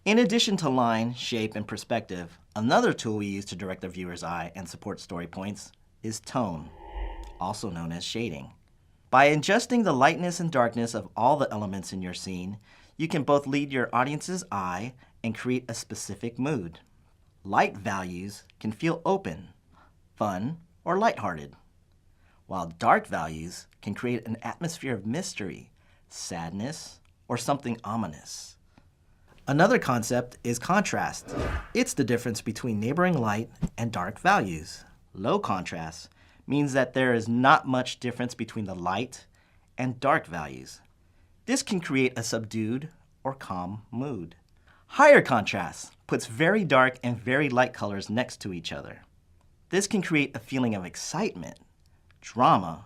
In addition to line, shape, and perspective, another tool we use to direct the viewer's eye and support story points is tone, also known as shading. By adjusting the lightness and darkness of all the elements in your scene, you can both lead your audience's eye and create a specific mood. Light values can feel open, fun, or lighthearted, while dark values can create an atmosphere of mystery, sadness, or something ominous. Another concept is contrast. It's the difference between neighboring light and dark values. Low contrast means that there is not much difference between the light and dark values. This can create a subdued or calm mood. Higher contrast puts very dark and very light colors next to each other. This can create a feeling of excitement, drama,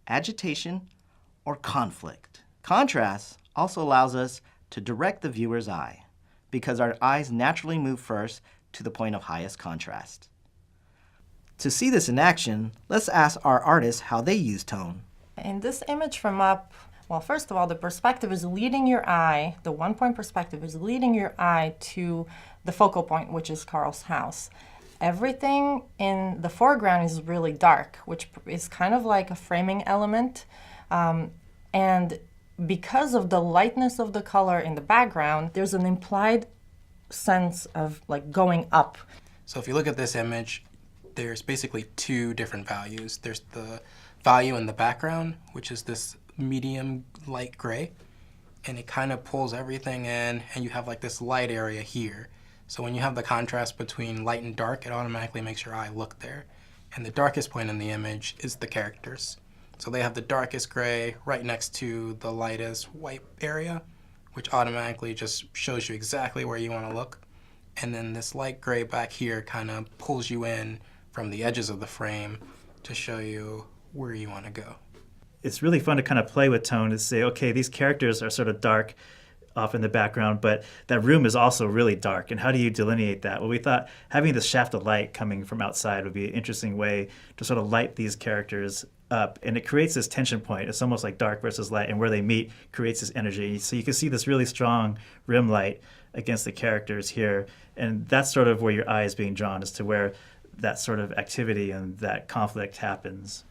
agitation, or conflict. Contrast also allows us to direct the viewer's eye because our eyes naturally move first to the point of highest contrast. To see this in action, let's ask our artists how they use tone. In this image from up, well, first of all, the perspective is leading your eye, the one-point perspective is leading your eye to the focal point, which is Carl's house. Everything in the foreground is really dark, which is kind of like a framing element. And because of the lightness of the color in the background, there's an implied sense of like going up. So if you look at this image, there's basically two different values. There's the value in the background, which is this medium light gray, and it kind of pulls everything in, and you have like this light area here. So when you have the contrast between light and dark, it automatically makes your eye look there. And the darkest point in the image is the characters. So they have the darkest gray right next to the lightest white area, which automatically just shows you exactly where you want to look. And then this light gray back here kind of pulls you in from the edges of the frame to show you where you want to go. It's really fun to kind of play with tone to say, okay, these characters are sort of dark off in the background, but that room is also really dark. And how do you delineate that? Well, we thought having this shaft of light coming from outside would be an interesting way to sort of light these characters up. And it creates this tension point. It's almost like dark versus light, and where they meet creates this energy. So you can see this really strong rim light against the characters here. And that's sort of where your eye is being drawn, as to where that sort of activity and that conflict happens.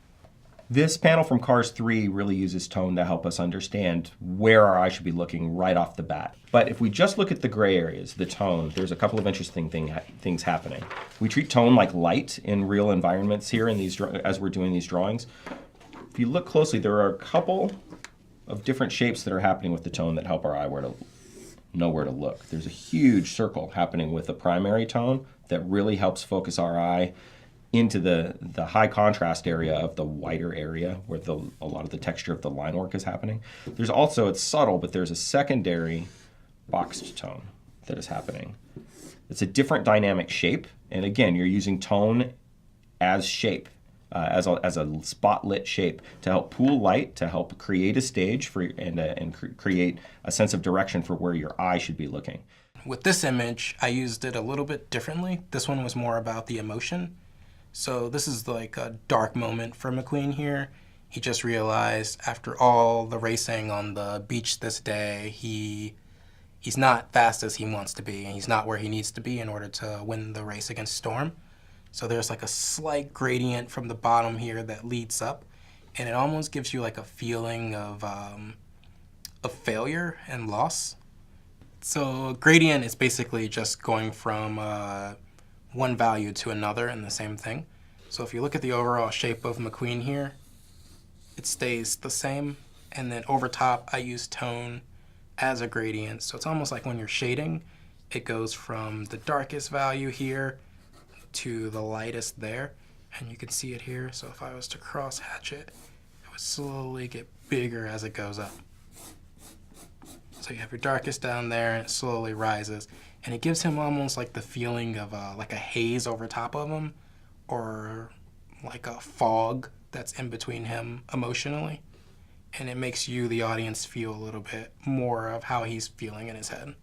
This panel from Cars 3 really uses tone to help us understand where our eye should be looking right off the bat. But if we just look at the gray areas, the tone, there's a couple of interesting things happening. We treat tone like light in real environments here in these as we're doing these drawings. If you look closely, there are a couple of different shapes that are happening with the tone that help our eye know where to look. There's a huge circle happening with the primary tone that really helps focus our eye into the high contrast area of the whiter area where a lot of the texture of the line work is happening. There's also, it's subtle, but there's a secondary boxed tone that is happening. It's a different dynamic shape, and again, you're using tone as shape, as a spot-lit shape to help pool light, to help create a stage for and create a sense of direction for where your eye should be looking. With this image, I used it a little bit differently. This one was more about the emotion. So this is like a dark moment for McQueen here. He just realized after all the racing on the beach this day, he's not fast as he wants to be, and he's not where he needs to be in order to win the race against Storm. So there's like a slight gradient from the bottom here that leads up, and it almost gives you like a feeling of failure and loss. So gradient is basically just going from one value to another in the same thing. So if you look at the overall shape of McQueen here, it stays the same. And then over top, I use tone as a gradient. So it's almost like when you're shading, it goes from the darkest value here to the lightest there. And you can see it here. So if I was to cross hatch it, it would slowly get bigger as it goes up. So you have your darkest down there, and it slowly rises. And it gives him almost like the feeling of like a haze over top of him, or like a fog that's in between him emotionally. And it makes you, the audience, feel a little bit more of how he's feeling in his head.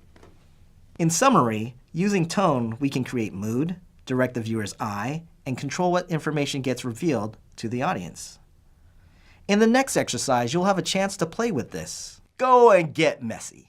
In summary, using tone, we can create mood, direct the viewer's eye, and control what information gets revealed to the audience. In the next exercise, you'll have a chance to play with this. Go and get messy.